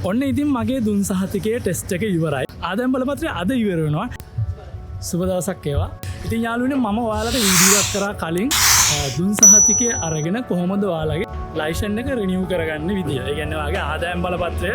ඔන්න ඉතින් මගේ දුන් සහතිකයේ ටෙස්ට් එක ඉවරයි. ආදායම් බලපත්‍රය අද ඉවර වෙනවා. සුබ දවසක් ඒවා. ඉතින් යාළුවනේ මම ඔයාලට වීඩියෝ එකක් කරා කලින් දුන් සහතිකය අරගෙන කොහොමද ඔයාලගේ ලයිසන් එක රිනිව් කරගන්න විදිය. ඒ කියන්නේ ඔයාගේ ආදායම් බලපත්‍රය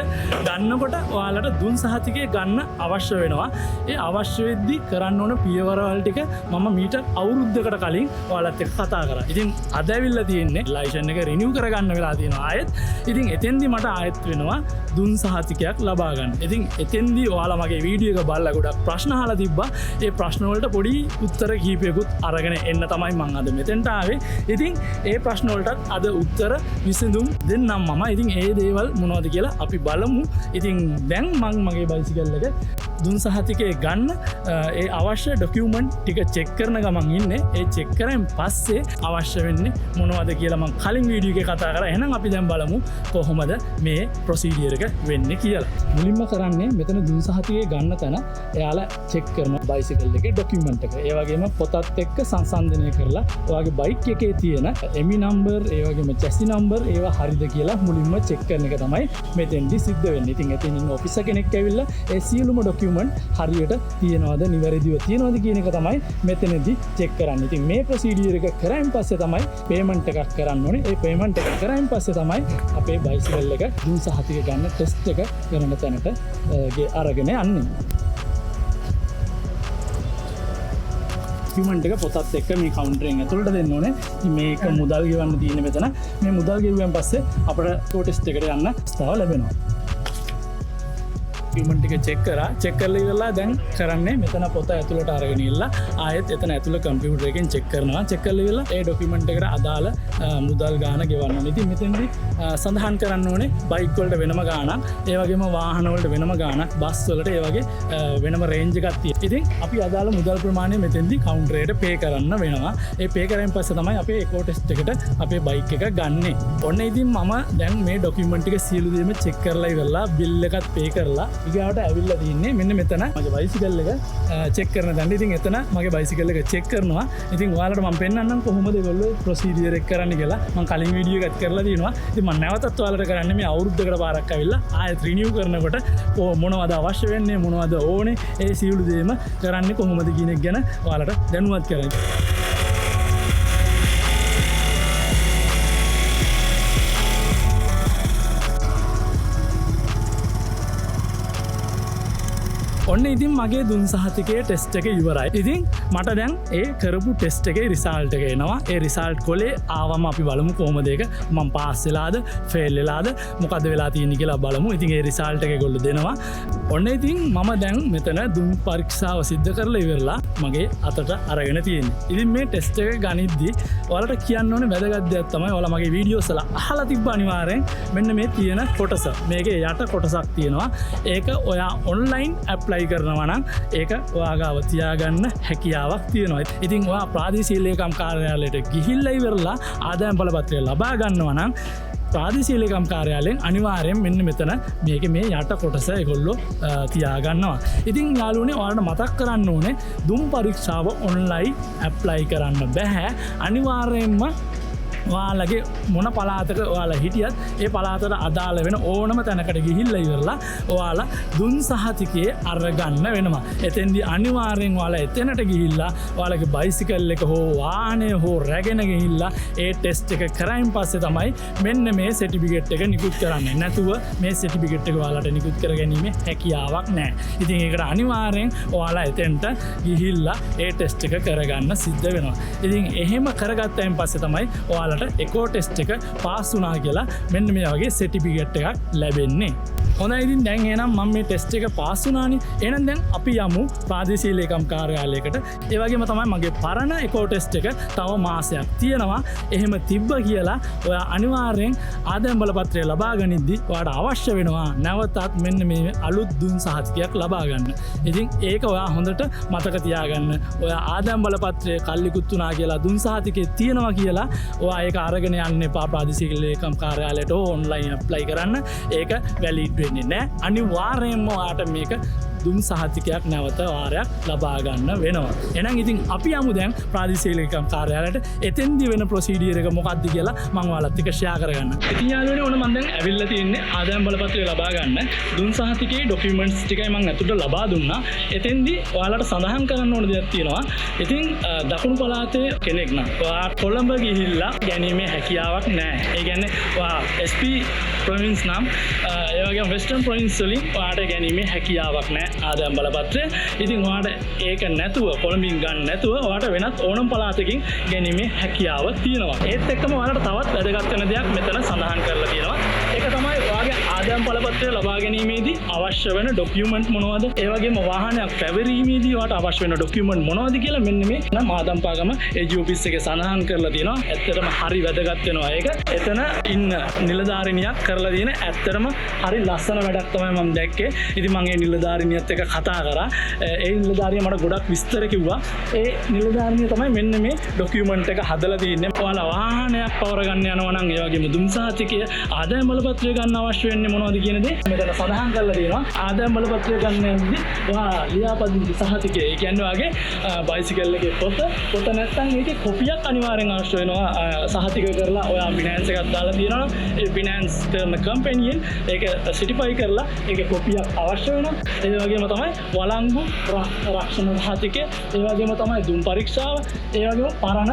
ගන්නකොට ඔයාලට දුන් සහතිකය ගන්න අවශ්‍ය වෙනවා. ඒ අවශ්‍ය වෙද්දි කරන්න ඕන පියවරවල් ටික මම මීට අවුරුද්දකට කලින් ඔයාලත් එක්ක කතා කරා. ඉතින් අද ඇවිල්ලා තියෙන්නේ ලයිසන් එක රිනිව් කරගන්න වෙලා තියෙනවා ආයෙත්. ඉතින් එතෙන්දි මට ආයෙත් වෙනවා දුන් සහතිකයක් ලබා ගන්න. ඉතින් එතෙන්දි ඔයාලා මගේ වීඩියෝ එක බලලා ගොඩක් ප්‍රශ්න අහලා තිබ්බා. ඒ ප්‍රශ්න වලට පොඩි උත්තර කීපයකුත් අරගෙන එන්න තමයි මම අද මෙතෙන්ට ආවේ. ඉතින් ඒ ප්‍රශ්න වලටත් අද උත්තර විසඳුම් දෙන්නම් මම. ඉතින් ඒ දේවල් මොනවද කියලා අපි බලමු. ඉතින් දැන් මම මගේ බයිසිකල් එක දුන් සහතිකය ගන්න ඒ අවශ්‍ය ඩොකියුමන්ට් ටික චෙක් කරන ගමන් ඉන්නේ. ඒ චෙක් කරන් පස්සේ අවශ්‍ය වෙන්නේ මොනවද කියලා මම කලින් වීඩියෝ එකේ කතා කරා. එහෙනම් අපි දැන් බලමු කොහොමද මේ ප්‍රොසීඩියර් එක වෙන්නේ කියලා. මුලින්ම කරන්නේ මෙතන දුන් සහතිකය ගන්න තැන එයාලා චෙක් කරනවා බයිසිකල් එකේ ඩොකියුමන්ට් එක. ඒ වගේම පොතත් එක්ක සංසන්දනය කරලා ඔයාගේ බයික් එකේ තියෙන එමි නම්බර් ඒ වගේම චැසි නම්බර් ඒවා හරිද කියලා මුලින්ම චෙක් කරන එක තමයි මෙතෙන්දි සිද්ධ වෙන්නේ. ඉතින් එතනින් ඉන්න ඔෆිසර් කෙනෙක් ඇවිල්ලා ඒ සියලුම ඩොකියුමන්ට් හරියට තියෙනවද නිවැරදිව තියෙනවද කියන එක තමයි මෙතනදී චෙක් කරන්නේ. ඉතින් මේ ප්‍රොසීඩියර් එක කරායින් පස්සේ තමයි පේමන්ට් එකක් කරන්න ඕනේ. ඒ පේමන්ට් එක කරායින් පස්සේ තමයි අපේ බයිසිකල් එක දුන් සහතිකය ගන්න ටෙස්ට් එක කරන තැනට අරගෙන යන්නේ. ඩොකියුමන්ට් එක පොතත් එක්ක මේ කවුන්ටරෙන් ඇතුළට දෙන්න ඕනේ. ඉතින් මේක මුදල් ගෙවන්න තියෙන මෙතන. මේ මුදල් ගෙවුවෙන් පස්සේ අපිට ටෙස්ට් එකට යන්න ස්ථාව ලැබෙනවා. ඩොකියුමන්ට් එක චෙක් කරා. චෙක් කරලා ඉවරලා දැන් කරන්නේ මෙතන පොත ඇතුළට අරගෙන ඉල්ලා ආයෙත් එතන ඇතුළ කම්පියුටර් එකෙන් චෙක් කරනවා. චෙක් කරලා ඉවරලා ඒ ඩොකියුමන්ට් එකට අදාළ මුදල් ගාණ ගෙවන්න ඕනේ. ඉතින් මෙතෙන්දී සඳහන් කරන්න ඕනේ බයික් වලට වෙනම ගාණක්, ඒ වගේම වාහන වලට වෙනම ගාණක්, බස් වලට ඒ වගේ වෙනම රේන්ජ් එකක් තියෙනවා. ඉතින් අපි අදාළ මුදල් ප්‍රමාණය මෙතෙන්දී කවුන්ටරේට පේ කරන්න වෙනවා. ඒ පේ කරෙන් පස්සේ තමයි අපේ එකෝ ටෙස්ට් එකට අපේ බයික් එක ගන්නෙ. ඔන්න ඉතින් මම දැන් මේ ඩොකියුමන්ට් ටික සියලු දේම චෙක් කරලා ඉවරලා බිල් එකත් පේ කරලා ඊගාවට ඇවිල්ලා තින්නේ මෙන්න මෙතන මගේ බයිසිකල් එක චෙක් කරන තැන. ඉතින් එතන මගේ බයිසිකල් එක චෙක් කරනවා. ඉතින් ඔයාලට මම පෙන්නන්නම් කොහොමද ඒගොල්ලෝ ප්‍රොසීඩියර් එක කරන්නේ කියලා. මම කලින් වීඩියෝ එකක් කරලා තියෙනවා. ඉතින් මම නැවතත් ඔයාලට කරන්නේ මේ අවුරුද්දකට පාරක් ඇවිල්ලා ආයෙත් රිනිව් කරනකොට මොනවද අවශ්‍ය වෙන්නේ මොනවද ඕනේ ඒ සියලු දේම කරන්නේ කොහොමද කියන එක ගැන ඔයාලට දැනුවත් කරගන්න. ඔන්න ඉතින් මගේ දුන් සහතිකයේ ටෙස්ට් එක ඉවරයි. ඉතින් මට දැන් ඒ කරපු ටෙස්ට් එකේ රිසල්ට් එක එනවා. ඒ රිසල්ට් කොලේ ආවම අපි බලමු කොහොමද ඒක මම පාස් වෙලාද ෆේල් වෙලාද මොකද වෙලා තියෙන්නේ කියලා බලමු. ඉතින් ඒ රිසල්ට් එක ඒගොල්ලෝ දෙනවා. ඔන්න ඉතින් මම දැන් මෙතන දුන් පරීක්ෂාව සිද්ධ කරලා ඉවරලා මගේ අතට අරගෙන තියෙන්නේ. ඉතින් මේ ටෙස්ට් එක ගනිද්දි ඔයාලට කියන්න ඕනේ වැදගත් දෙයක් තමයි ඔයාලා මගේ වීඩියෝස් වල අහලා තිබ්බ අනිවාර්යෙන් මෙන්න මේ තියෙන කොටස. මේකේ යට කොටසක් තියෙනවා. ඒක ඔයා ඔන්ලයින් ඇප්ලයි කරනවා නම් ඒක ඔයාගාව තියාගන්න හැකියාවක් තියෙනවා. ඉතින් ඔයා ප්‍රාදේශීය ලේකම් කාර්යාලයට ගිහිල්ලා ඉවරලා ආදායම් බලපත්‍රය ලබා ගන්නවා නම් ප්‍රාදේශීය ලේකම් කාර්යාලයෙන් අනිවාර්යෙන් මෙන්න මෙතන මේකේ මේ යට කොටස ඒගොල්ලෝ තියාගන්නවා. ඉතින් යාළුවනේ ඔයාලට මතක් කරන්න ඕනේ දුම් පරීක්ෂාව ඔන්ලයින් ඇප්ලයි කරන්න බෑ. අනිවාර්යෙන්ම ඔයාලගේ මොන පළාතක ඔයාලා හිටියත් ඒ පළාතට අදාළ වෙන ඕනම තැනකට ගිහිල්ලා ඉවරලා ඔයාලා දුන් සහතිකයේ අරගන්න වෙනවා. එතෙන්දී අනිවාර්යෙන් ඔයාලා එතනට ගිහිල්ලා ඔයාලගේ බයිසිකල් එක හෝ වාහනය හෝ රැගෙන ගිහිල්ලා ඒ ටෙස්ට් එක කරයින් පස්සේ තමයි මෙන්න මේ සර්ටිෆිකේට් එක නිකුත් කරන්නේ. නැතුව මේ සර්ටිෆිකේට් එක ඔයාලට නිකුත් කරගැනීමේ හැකියාවක් නැහැ. ඉතින් ඒකට අනිවාර්යෙන් ඔයාලා එතෙන්ට ගිහිල්ලා ඒ ටෙස්ට් එක කරගන්න සිද්ධ වෙනවා. ඉතින් එහෙම කරගත්තයින් පස්සේ තමයි ඔයාලා එකෝ ටෙස්ට් එක පාස් වුණා කියලා මෙන්න මේ වගේ සර්ටිෆිකේට් එකක් ලැබෙන්නේ. හොඳයි ඉතින් දැන් එහෙනම් මම මේ ටෙස්ට් එක පාස් වුණානේ. එහෙනම් දැන් අපි යමු ප්‍රාදේශීය ලේකම් කාර්යාලයකට. ඒ වගේම තමයි මගේ පරණ එකෝ ටෙස්ට් එක තව මාසයක් තියෙනවා. එහෙම තිබ්බ කියලා ඔයා අනිවාර්යෙන් ආදායම් බලපත්‍රය ලබා ගනිද්දි ඔයාට අවශ්‍ය වෙනවා නැවතත් මෙන්න මේ අලුත් දුන් සහතිකයක් ලබා ගන්න. ඉතින් ඒක ඔයා හොඳට මතක තියාගන්න. ඔයා ආදායම් බලපත්‍රය කල්ලිකුත් වුණා කියලා දුන් සහතිකේ තියෙනවා කියලා ඔයා ඒක අරගෙන යන්න එපා ප්‍රාදේශීය ලේකම් කාර්යාලයට ඔන්ලයින් ඇප්ලයි කරන්න. ඒක වැලිඩ් වෙන්නේ නැහැ. අනිවාර්යයෙන්ම ඔයාට මේක දුම් සහතිකයක් නැවත වාරයක් ලබා ගන්න වෙනවා. එහෙනම් ඉතින් අපි යමු දැන් ප්‍රාදේශීය ලේකම් කාර්යාලයට. එතෙන්දි වෙන ප්‍රොසීඩියර් එක මොකක්ද කියලා මම ඔයාලත් එක්ක ෂෙයා කරගන්න. ඉතින් යාළුවනේ ඕන මම දැන් ඇවිල්ලා තින්නේ ආදායම් බලපත්‍රය ලබා ගන්න. දුම් සහතිකයේ ඩොකියුමන්ට්ස් ටිකයි මම අතුරට ලබා දුන්නා. එතෙන්දි ඔයාලට සඳහන් කරන්න ඕන දෙයක් තියෙනවා. ඉතින් දකුණු පළාතේ කෙනෙක් නම් ඔයා කොළඹ ගිහිල්ලා ගැනීමේ හැකියාවක් නැහැ. ඒ කියන්නේ ඔයා SP ප්‍රොවින්ස් නම් ඒ වගේම වෙස්ටර්න් ප්‍රොවින්ස් වලින් ඔයාට ගැනීමේ හැකියාවක් නැහැ ආදායම් බලපත්‍රය. ඉතින් ඔයාට ඒක නැතුව කොළඹින් ගන්න නැතුව ඔයාට වෙනත් ඕනම පළාතකින් ගැනීමේ හැකියාව තියෙනවා. ඒත් එක්කම ඔයාලට තවත් වැදගත් වෙන දෙයක් මෙතන සඳහන් කරලා තියෙනවා. ඒක තමයි ඔයාගේ ආදායම් බලපත්‍රය ලබා ගැනීමේදී අවශ්‍ය වෙන ඩොකියුමන්ට් මොනවද? ඒ වගේම වාහනයක් පැවරීමේදී ඔයාට අවශ්‍ය වෙන ඩොකියුමන්ට් මොනවද කියලා මෙන්න මේ මාදම්පාගම AG ඔෆිස් එකේ සඳහන් කරලා තියෙනවා. ඇත්තටම හරි වැදගත් වෙනවා ඒක. එතන ඉන්න නිලධාරිනියක් කරලා තියෙන ඇත්තටම හරි ලස්සන වැඩක් තමයි මම දැක්කේ. ඉතින් මම ඒ නිලධාරිනියත් එක්ක කතා කරා. ඒ නිලධාරිය මට ගොඩක් විස්තර කිව්වා. ඒ නිලධාරිනිය තමයි මෙන්න මේ ඩොකියුමන්ට් එක හදලා තියෙන්නේ. ඔයාලා වාහනයක් පවර ගන්න යනවා නම් ඒ වගේම දුම් සහතිකය ආදායම් බලපත්‍රය ගන්න අවශ්‍ය වෙන්නේ මොනවද කියන දේ මෙතන සඳහන් කරලා තියෙනවා. ආදායම් බලපත්‍රය ගන්න යද්දී ඔයා ලියාපදිංචි සහතිකය ඒ කියන්නේ ඔයාගේ බයිසිකල් එකේ පොත නැත්නම් ඒකේ කොපියක් අනිවාර්යෙන් අවශ්‍ය වෙනවා. සහතික කරලා ඔයා ෆිනෑන්ස් එකක් දාලා තියෙනවා නම් ඒ ෆිනෑන්ස් කරන කම්පැනියෙන් ඒක සර්ටිෆයි කරලා ඒකේ කොපියක් අවශ්‍ය වෙනවා. ඒ වගේම තමයි වළංගු රක්ෂණ සහතිකය, ඒ වගේම තමයි දුම් පරීක්ෂාව, ඒ වගේම පරණ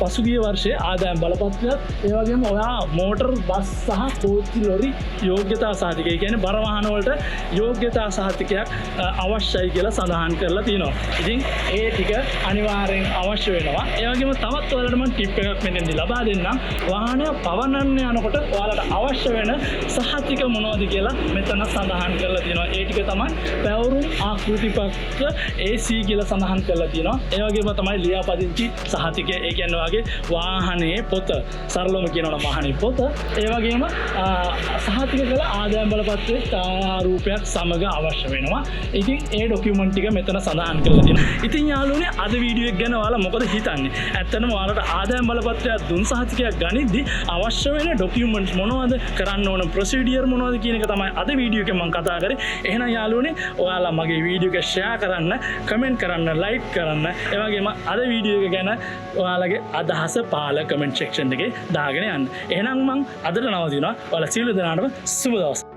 පසුගිය වර්ෂයේ ආදායම් බලපත්‍රයත්, ඒ වගේම ඔයා මෝටර් බස් සහ කෝච්චි ලොරි යෝග්‍යතා සහතිකය කියන්නේ බර වාහන වලට යෝග්‍යතා සහතිකයක් අවශ්‍යයි කියලා සඳහන් කරලා තියෙනවා. ඉතින් ඒ ටික අනිවාර්යෙන් අවශ්‍ය වෙනවා. ඒ වගේම තවත් ඔයාලට මම ටිප් එකක් මෙතෙන්දී ලබා දෙන්නම්. වාහනය පවරන්න යනකොට ඔයාලට අවශ්‍ය වෙන සහතික මොනවද කියලා මෙතන සඳහන් කරලා තියෙනවා. ඒ ටික තමයි පැවරුම් ආකෘතිපත්‍ර AC කියලා සඳහන් කරලා තියෙනවා. ඒ වගේම තමයි ලියාපදිංචි සහතිකය. ඒ කියන්නේ ඔයාගේ වාහනේ පොත. සරලවම කියනවා නම් වාහනේ පොත. ඒ වගේම සහතික කළ ආදායම් බලපත්‍රයේ ඡායාරූපයක් සමග අවශ්‍ය වෙනවා. ඉතින් ඒ ඩොකියුමන්ට් ටික මෙතන සඳහන් කරලා තියෙනවා. ඉතින් යාළුවනේ අද වීඩියෝ එක ගැන ඔයාලා මොකද හිතන්නේ? ඇත්තටම ඔයාලට ආදායම් බලපත්‍රයක් දුම් සහතිකයක් ගනිද්දි අවශ්‍ය වෙන ඩොකියුමන්ට්ස් මොනවද? කරන්න ඕන ප්‍රොසීඩියර් මොනවද කියන එක තමයි අද වීඩියෝ එකේ මම කතා කරේ. එහෙනම් යාළුවනේ ඔයාලා මගේ වීඩියෝ එක ෂෙයා කරන්න, කමෙන්ට් කරන්න, ලයික් කරන්න. ඒ වගේම අද වීඩියෝ එක ගැන ඔයාලගේ අදහස පාල කමෙන්ට් සෙක්ෂන් එකේ දාගෙන යන්න. එහෙනම් මම අදට නවතිනවා. ඔයාලා සියලු දෙනාටම සුබ දවසක්.